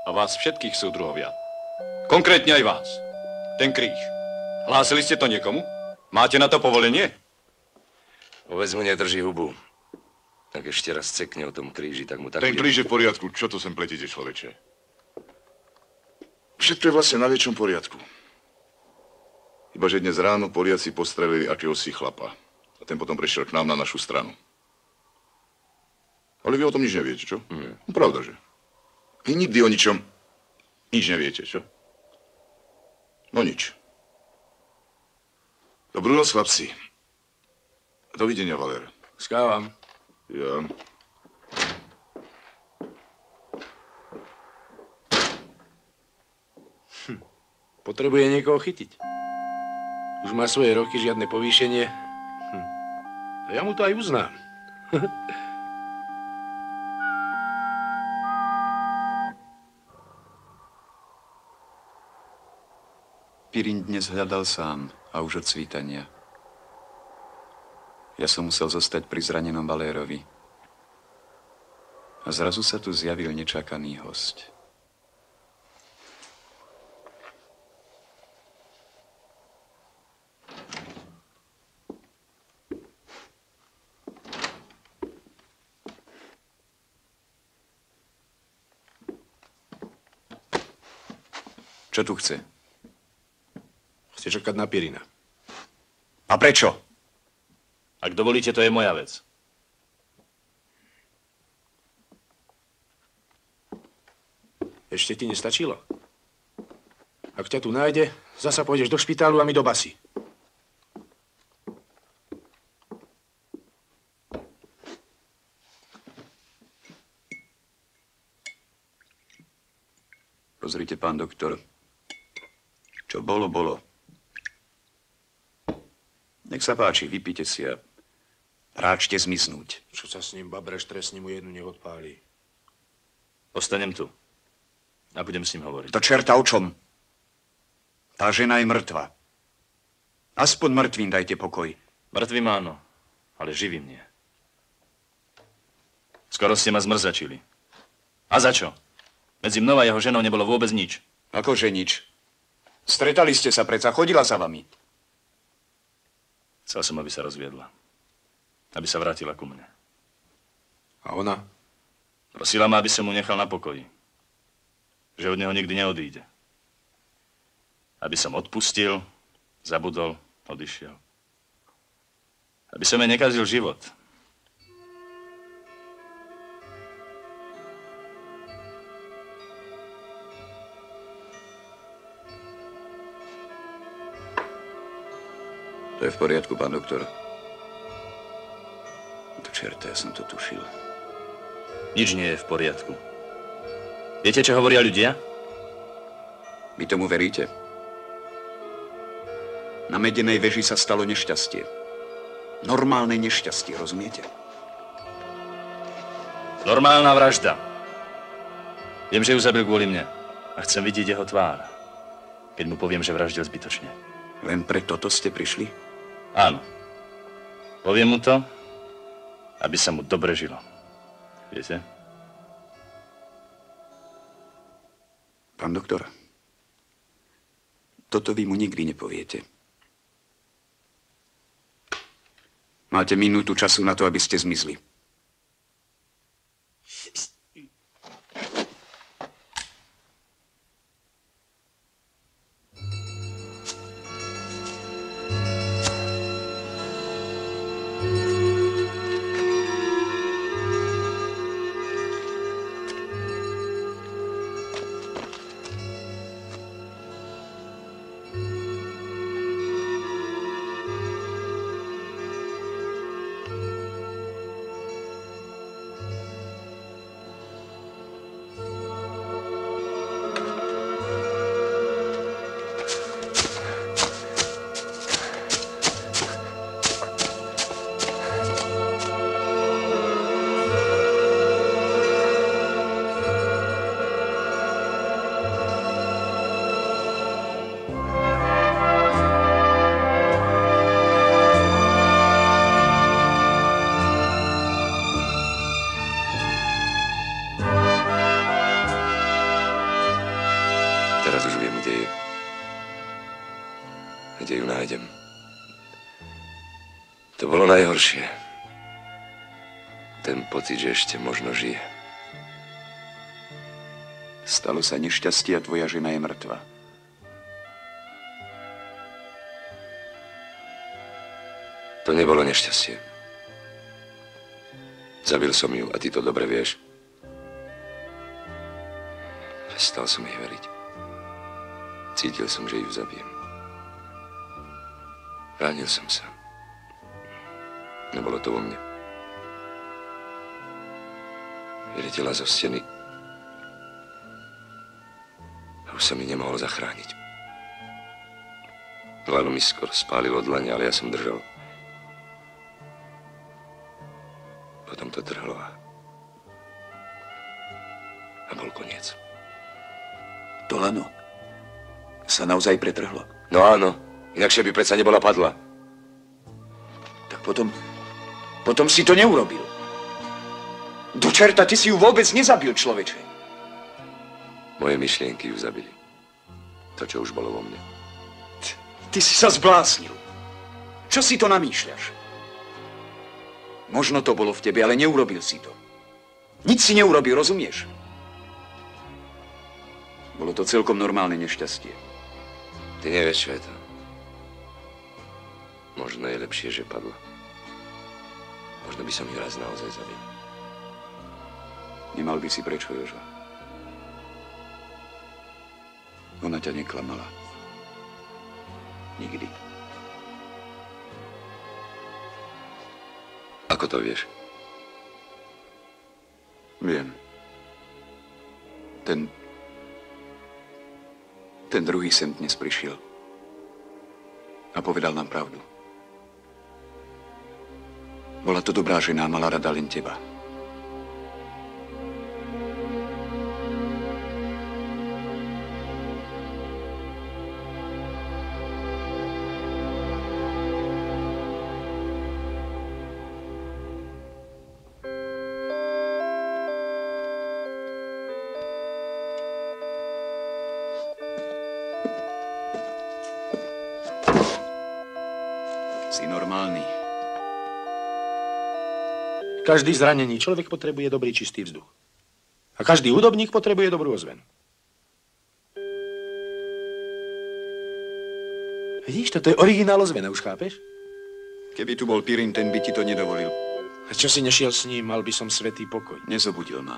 A vás všetkých súdruhovia. Konkrétne aj vás. Ten kríž. Hlásili ste to niekomu? Máte na to povolenie? Povedz mu, nedrží hubu. Tak ešte raz cekne o tom kríži, tak mu tak... Ten kríž je v poriadku. Čo to sem pletíte, človeče? Všetko je vlastne na väčšom poriadku. Iba že dnes ráno Poliaci postrelili akéhosi chlapa. A ten potom prešiel k nám na našu stranu. Ale vy o tom nič neviete, čo? Nie. No, pravda, že? Vy nikdy o ničom nič neviete, čo? No nič. Dobrú noc, chlapci. Dovidenia, Valer. Skávam. Ja. Potrebuje niekoho chytiť. Už má svoje roky, žiadne povýšenie. A ja mu to aj uznám. Pirin dnes hľadal sám a už od svítania. Ja som musel zostať pri zranenom Valérovi. A zrazu sa tu zjavil nečakaný hosť. Čo tu chce? Chce čakať na Pirina. A prečo? Ak dovolíte, to je moja vec. Ešte ti nestačilo? Ak ťa tu nájde, zasa pôjdeš do špitálu a my do basy. Pozrite, pán doktor. Čo bolo, bolo. Nech sa páči, vypite si a ráčte zmiznúť. Čo sa s ním babreš, trestne mu jednu nech odpálí. Ostanem tu. A budem s ním hovoriť. To čerta o čom? Tá žena je mŕtva. Aspoň mŕtvým dajte pokoj. Mŕtvým áno, ale živým nie. Skoro ste ma zmrzačili. A za čo? Medzi mnou a jeho ženou nebolo vôbec nič. Akože nič? Stretali ste sa predsa, chodila za vami. Chcel som, aby sa rozviedla. Aby sa vrátila ku mne. A ona? Prosila ma, aby som mu nechal na pokoji. Že od neho nikdy neodíde. Aby som odpustil, zabudol, odišiel. Aby som jej nekazil život. To je v poriadku, pán doktor. To čerta, ja som to tušil. Nič nie je v poriadku. Viete, čo hovoria ľudia? Vy tomu veríte? Na Medenej veži sa stalo nešťastie. Normálne nešťastie, rozumiete? Normálna vražda. Viem, že ju zabil kvôli mne. A chcem vidieť jeho tvár. Keď mu poviem, že vraždil zbytočne. Len pre toto ste prišli? Áno. Poviem mu to, aby sa mu dobre žilo. Viete? Pán doktor, toto vy mu nikdy nepoviete. Máte minútu času na to, aby ste zmizli. Teraz už viem, kde je. Kde ju nájdem. To bolo najhoršie. Ten pocit, že ešte možno žije. Stalo sa nešťastie a tvoja žena je mŕtva. To nebolo nešťastie. Zabil som ju a ty to dobre vieš. Prestal som jej veriť. Cítil som, že ju zabijem. Ránil som sa. Nebolo to vo mne. Vyletela zo steny a už sa mi nemohol zachrániť. Hladu mi skoro spálilo dlane, ale ja som držal. Potom to trhlo a bol koniec. To lano sa naozaj pretrhlo. No áno, inakšie by predsa nebola padla. Tak potom si to neurobil. Do čerta, ty si ju vôbec nezabil, človeče. Moje myšlienky ju zabili. To, čo už bolo vo mne. Ty si sa zbláznil. Čo si to namýšľaš? Možno to bolo v tebe, ale neurobil si to. Nič si neurobil, rozumieš? Bolo to celkom normálne nešťastie. Ty nevieš, čo je to. Možno je lepšie, že padla. Možno by som ju raz naozaj zabil. Nemal by si prečo, Jožo. Ona ťa neklamala. Nikdy. Ako to vieš? Viem. Ten druhý sem dnes prišiel. A povedal nám pravdu. Bola to dobrá žena, mala rada len teba. Si normálny. Každý zranený človek potrebuje dobrý čistý vzduch. A každý hudobník potrebuje dobrú ozvenu. Vidíš, toto je originál ozvena, už chápeš? Keby tu bol Pirin, ten by ti to nedovolil. A čo si nešiel s ním, mal by som svätý pokoj. Nezobudil ma.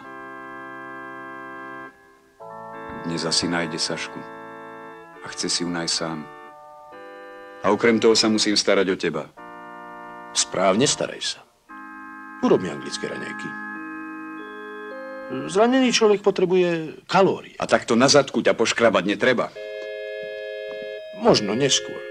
Dnes asi nájde Sašku. A chce si ju nájsť sám. A okrem toho sa musím starať o teba. Správne staraj sa. Urob mi anglické raňajky. Zranený človek potrebuje kalórie. A takto na zadku ťa poškrabať netreba. Možno neskôr.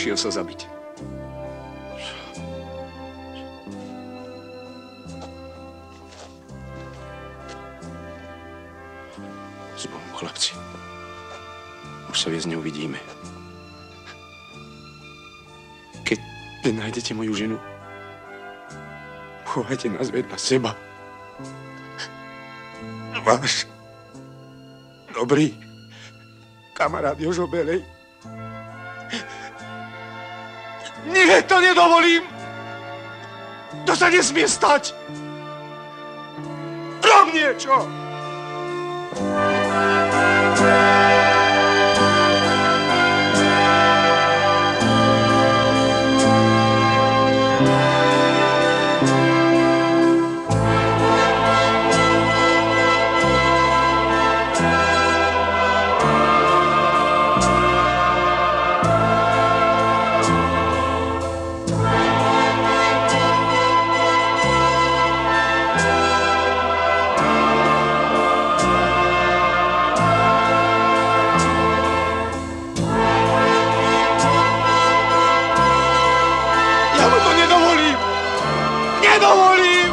Išiel sa zabiť. S Bohom, chlapci. Už sa viac neuvidíme. Keď nájdete moju ženu, chovajte nás vedľa seba. Váš dobrý kamarát Jožo Belej. Nie, to nedovolím! To sa nesmie stať! Rob niečo! Nedovolím!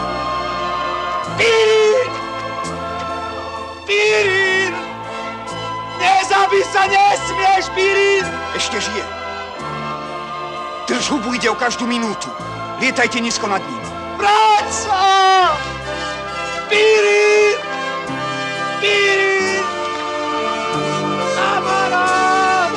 Pirin! Pirin! Nezabiť sa nesmieš, Pirin! Ešte žije. Drž hubu, ide o každú minútu. Lietajte nízko nad ním. Vráť sa! Pirin! Pirin! Kamarát!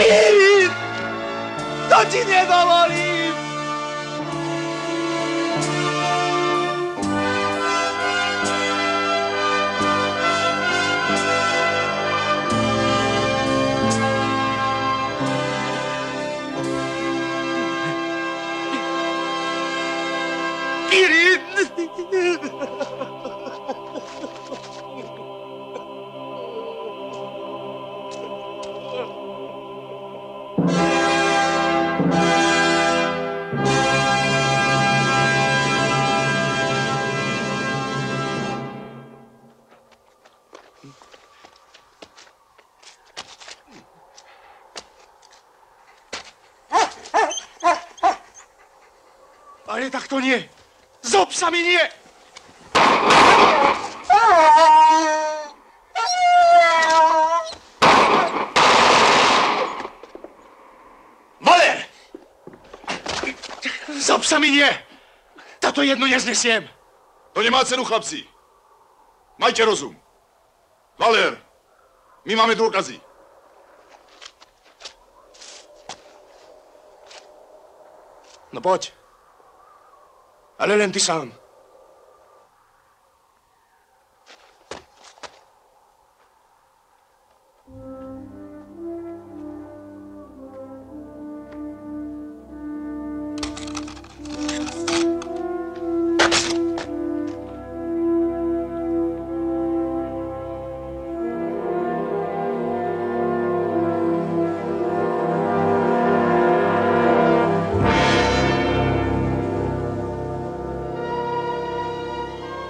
Pirin! To ti nedovolím! Pirin! Ale tak to nie. Zob sa mi nie! Valer! Zob sa mi nie! Táto jednu neznesiem. To nemá cenu, chlapci. Majte rozum. Valer, my máme dôkazy. No poď. Ale len ty sám.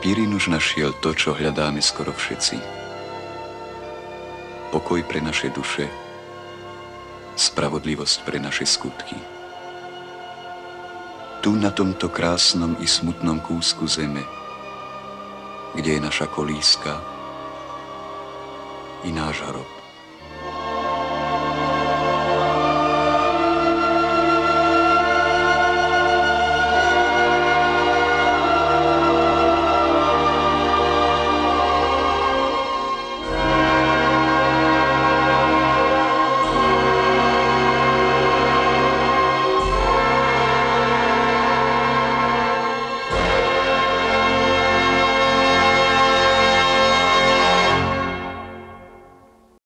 Pirin už našiel to, čo hľadáme skoro všetci. Pokoj pre naše duše, spravodlivosť pre naše skutky. Tu na tomto krásnom i smutnom kúsku zeme, kde je naša kolíska i náš hrob.